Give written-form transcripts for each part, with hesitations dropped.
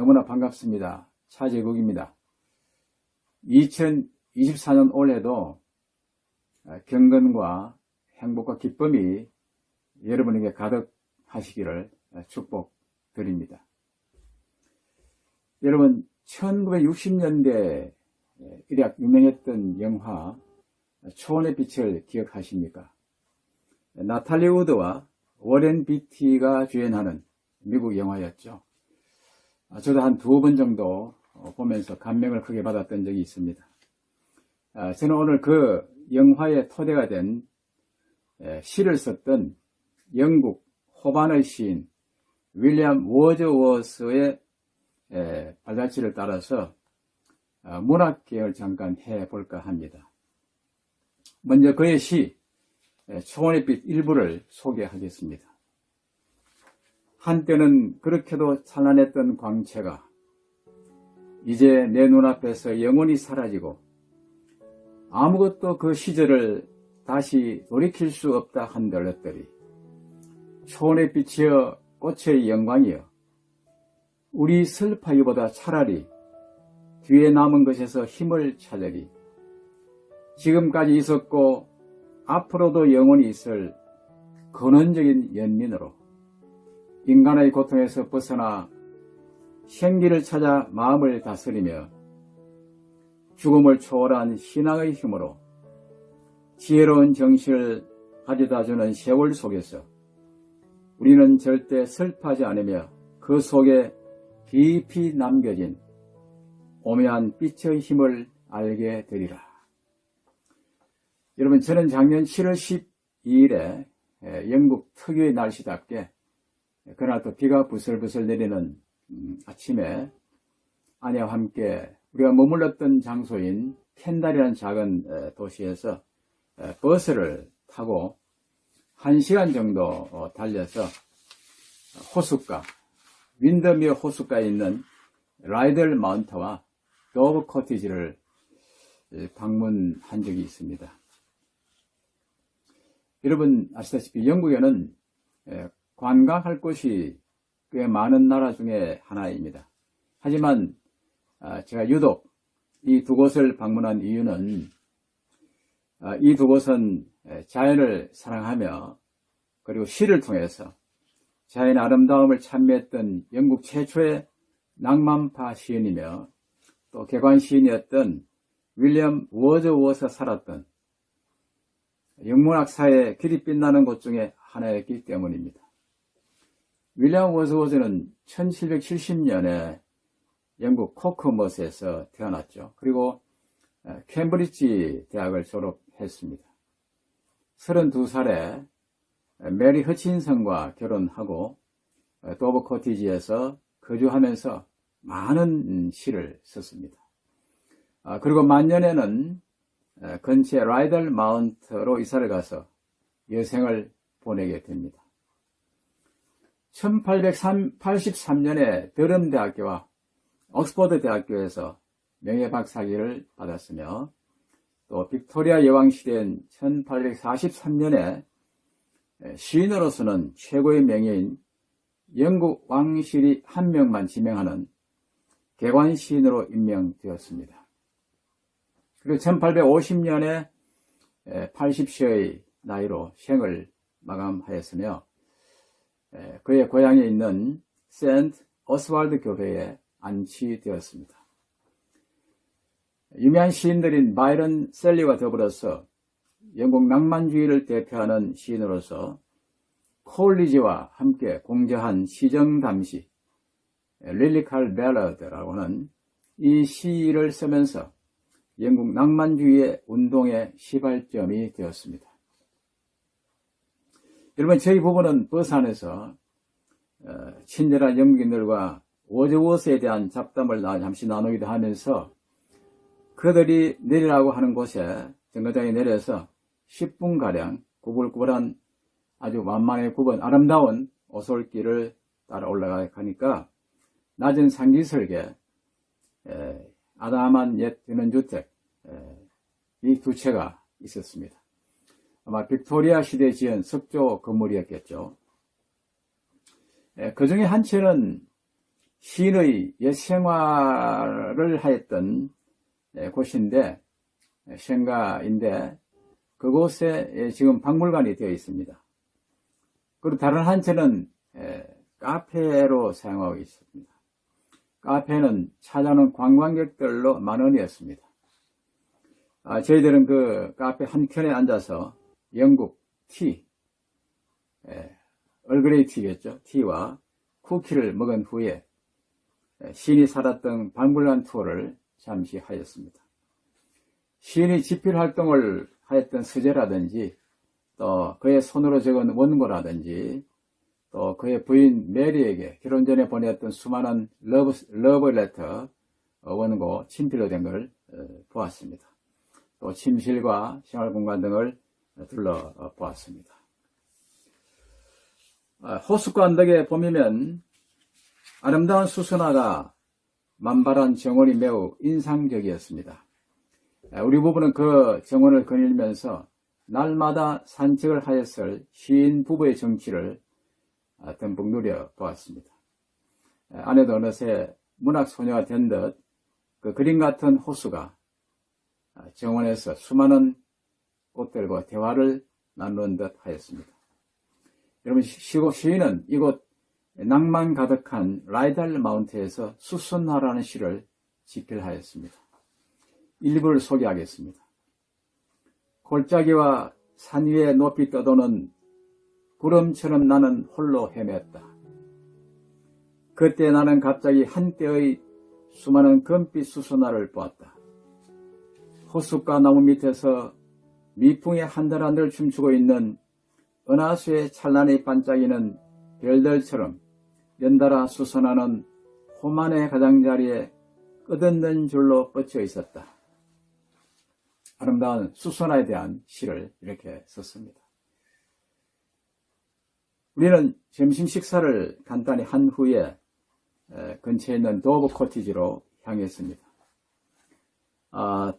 너무나 반갑습니다. 차재국입니다. 2024년 올해도 경건과 행복과 기쁨이 여러분에게 가득하시기를 축복드립니다. 여러분, 1960년대 일약 유명했던 영화 초원의 빛을 기억하십니까? 나탈리 우드와 워렌 비티가 주연하는 미국 영화였죠. 저도 한 2번 정도 보면서 감명을 크게 받았던 적이 있습니다. 저는 오늘 그 영화의 토대가 된 시를 썼던 영국 호반의 시인 윌리엄 워즈워스의 발자취를 따라서 문학계열 잠깐 해볼까 합니다. 먼저 그의 시 초원의 빛 일부를 소개하겠습니다. 한때는 그렇게도 찬란했던 광채가 이제 내 눈앞에서 영원히 사라지고 아무것도 그 시절을 다시 돌이킬 수 없다 한들 것들이 초원의 빛이여 꽃의 영광이여 우리 슬퍼하기보다 차라리 뒤에 남은 것에서 힘을 찾으리. 지금까지 있었고 앞으로도 영원히 있을 근원적인 연민으로 인간의 고통에서 벗어나 생기를 찾아 마음을 다스리며 죽음을 초월한 신앙의 힘으로 지혜로운 정신을 가져다주는 세월 속에서 우리는 절대 슬퍼하지 않으며 그 속에 깊이 남겨진 오묘한 빛의 힘을 알게 되리라. 여러분, 저는 작년 7월 12일에 영국 특유의 날씨답게 그날 또 비가 부슬부슬 내리는 아침에 아내와 함께 우리가 머물렀던 장소인 켄달이라는 작은 도시에서 버스를 타고 1시간 정도 달려서 호숫가, 윈더미어 호숫가에 있는 라이덜 마운트와 도브 코티지를 방문한 적이 있습니다. 여러분 아시다시피 영국에는 관광할 곳이 꽤 많은 나라 중에 하나입니다. 하지만 제가 유독 이 두 곳을 방문한 이유는 이 두 곳은 자연을 사랑하며 그리고 시를 통해서 자연의 아름다움을 찬미했던 영국 최초의 낭만파 시인이며 또 개관 시인이었던 윌리엄 워즈워스가 살았던 영문학사의 길이 빛나는 곳 중에 하나였기 때문입니다. 윌리엄 워즈워스는 1770년에 영국 코크머스에서 태어났죠. 그리고 캠브리지 대학을 졸업했습니다. 32살에 메리 허친슨과 결혼하고 도브 코티지에서 거주하면서 많은 시를 썼습니다. 그리고 만년에는 근처의 라이덜 마운트로 이사를 가서 여생을 보내게 됩니다. 1883년에 더럼 대학교와 옥스퍼드 대학교에서 명예박사학위를 받았으며 또 빅토리아 여왕 시대인 1843년에 시인으로서는 최고의 명예인 영국 왕실이 한 명만 지명하는 개관 시인으로 임명되었습니다. 그리고 1850년에 80세의 나이로 생을 마감하였으며 그의 고향에 있는 세인트 오스왈드 교회에 안치되었습니다. 유명한 시인들인 바이런 셀리와 더불어서 영국 낭만주의를 대표하는 시인으로서 콜리지와 함께 공저한 시정담시 릴리칼 벨러드라고 하는 이 시를 쓰면서 영국 낭만주의의 운동의 시발점이 되었습니다. 여러분, 저희 부부는 버스 안에서 친절한 영국인들과 워즈워스에 대한 잡담을 잠시 나누기도 하면서 그들이 내리라고 하는 곳에 정거장에 내려서 10분가량 구불구불한 아주 만만의 굽은 아름다운 오솔길을 따라 올라가니까 낮은 상기설계 아담한 옛 전원주택 이 두 채가 있었습니다. 아마 빅토리아 시대에 지은 석조 건물이었겠죠. 그 중에 한 채는 시인의 옛 생활을 하였던 곳인데, 쉔가인데, 그곳에 지금 박물관이 되어 있습니다. 그리고 다른 한 채는 카페로 사용하고 있습니다. 카페는 찾아오는 관광객들로 만원이었습니다. 저희들은 그 카페 한 켠에 앉아서 영국 티, 얼그레이 티겠죠. 티와 쿠키를 먹은 후에 시인이 살았던 박물관 투어를 잠시 하였습니다. 시인이 집필 활동을 하였던 서재라든지 또 그의 손으로 적은 원고라든지 또 그의 부인 메리에게 결혼 전에 보냈던 수많은 러브레터 원고 친필로 된 것을 보았습니다. 또 침실과 생활공간 등을 둘러보았습니다. 호숫가 언덕에 보면 아름다운 수선화가 만발한 정원이 매우 인상적이었습니다. 우리 부부는 그 정원을 거닐면서 날마다 산책을 하였을 시인 부부의 정취를 듬뿍 누려보았습니다. 아내도 어느새 문학소녀가 된 듯 그 그림 같은 호수가 정원에서 수많은 꽃들과 대화를 나누는 듯 하였습니다. 여러분, 시인은 이곳 낭만 가득한 라이달 마운트에서 수선화라는 시를 집필하였습니다. 일부를 소개하겠습니다. 골짜기와 산 위에 높이 떠도는 구름처럼 나는 홀로 헤맸다. 그때 나는 갑자기 한때의 수많은 금빛 수선화를 보았다. 호숫가 나무 밑에서 미풍이 한들한들 춤추고 있는 은하수의 찬란히 반짝이는 별들처럼 연달아 수선화는 호만의 가장자리에 끝없는 줄로 뻗쳐 있었다. 아름다운 수선화에 대한 시를 이렇게 썼습니다. 우리는 점심 식사를 간단히 한 후에 근처에 있는 도브 코티지로 향했습니다.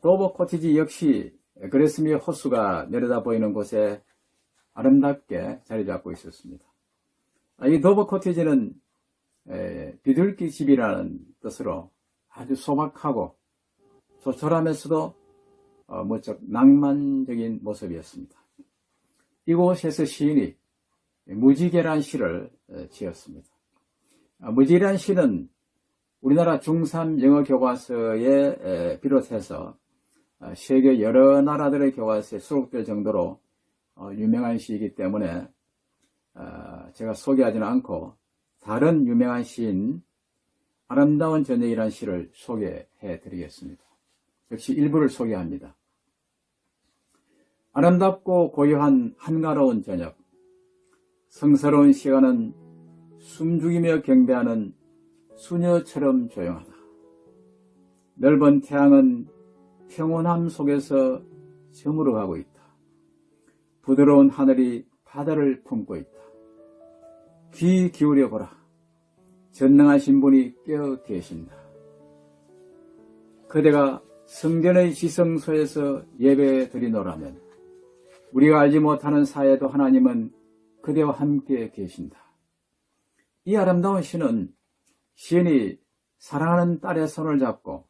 도브 코티지 역시 그레스미 호수가 내려다 보이는 곳에 아름답게 자리 잡고 있었습니다. 이 도브 코티지는 비둘기 집이라는 뜻으로 아주 소박하고 조촐하면서도 무척 낭만적인 모습이었습니다. 이곳에서 시인이 무지개란 시를 지었습니다. 무지개란 시는 우리나라 중3 영어 교과서에 비롯해서 세계 여러 나라들의 교과서에 수록될 정도로 유명한 시이기 때문에 제가 소개하지는 않고 다른 유명한 시인 아름다운 저녁이라는 시를 소개해 드리겠습니다. 역시 일부를 소개합니다. 아름답고 고요한 한가로운 저녁, 성스러운 시간은 숨죽이며 경배하는 수녀처럼 조용하다. 넓은 태양은 평온함 속에서 저물어가고 있다. 부드러운 하늘이 바다를 품고 있다. 귀 기울여 보라. 전능하신 분이 깨어 계신다. 그대가 성전의 지성소에서 예배 드리노라면 우리가 알지 못하는 사이에도 하나님은 그대와 함께 계신다. 이 아름다운 시는 시인이 사랑하는 딸의 손을 잡고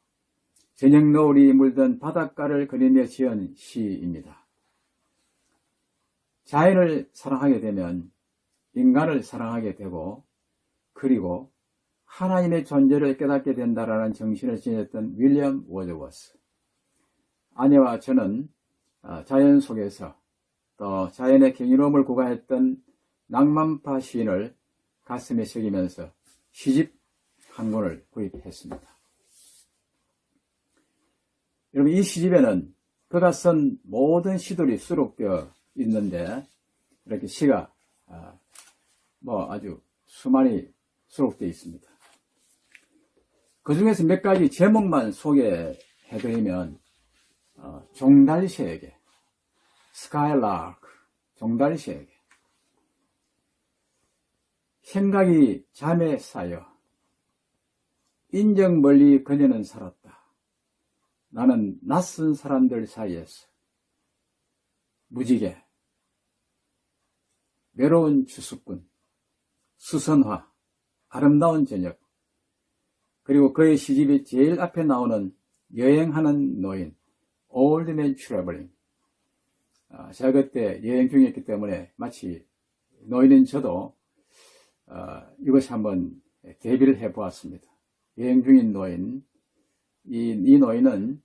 저녁 노을이 물든 바닷가를 그리며 지은 시입니다. 자연을 사랑하게 되면 인간을 사랑하게 되고 그리고 하나님의 존재를 깨닫게 된다라는 정신을 지녔던 윌리엄 워즈워스. 아내와 저는 자연 속에서 또 자연의 경이로움을 구가했던 낭만파 시인을 가슴에 새기면서 시집 한 권을 구입했습니다. 여러분, 이 시집에는 그가 쓴 모든 시들이 수록되어 있는데 이렇게 시가 아주 수많이 수록되어 있습니다. 그 중에서 몇 가지 제목만 소개해드리면 종달새에게, 스카이라크, 종달새에게 생각이 잠에 쌓여 인적 멀리 그녀는 살았다. 나는 낯선 사람들 사이에서 무지개, 외로운 추수꾼, 수선화, 아름다운 저녁, 그리고 그의 시집이 제일 앞에 나오는 여행하는 노인, Old Man Traveling. 제가 그때 여행 중이었기 때문에 마치 노인인 저도 이것이 한번 대비를 해보았습니다. 여행 중인 노인, 이 노인은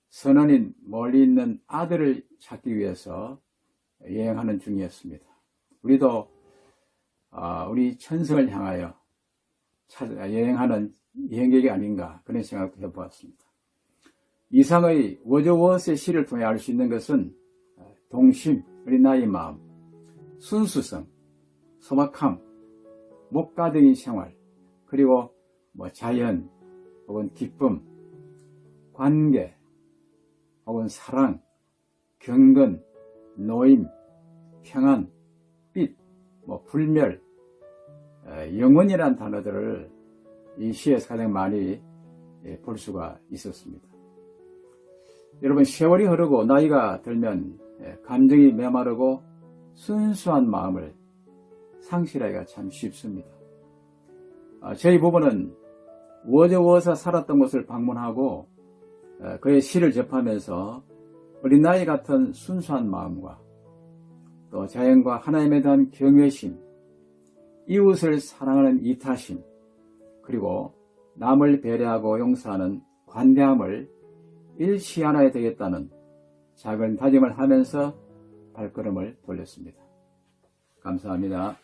선원인 멀리 있는 아들을 찾기 위해서 여행하는 중이었습니다. 우리도 우리 천성을 향하여 여행하는 여행객이 아닌가 그런 생각도 해보았습니다. 이상의 워즈워스의 시를 통해 알 수 있는 것은 동심, 어린아이의 마음, 순수성, 소박함, 목가등의 생활, 그리고 자연 혹은 기쁨, 관계 혹은 사랑, 경건, 노임, 평안, 빛, 불멸, 영원이라는 단어들을 이 시에서 가장 많이 볼 수가 있었습니다. 여러분, 세월이 흐르고 나이가 들면 감정이 메마르고 순수한 마음을 상실하기가 참 쉽습니다. 저희 부부는 워즈워스가 살았던 곳을 방문하고 그의 시를 접하면서 어린아이 같은 순수한 마음과 또 자연과 하나님에 대한 경외심, 이웃을 사랑하는 이타심, 그리고 남을 배려하고 용서하는 관대함을 일치 않아야 되겠다는 작은 다짐을 하면서 발걸음을 돌렸습니다. 감사합니다.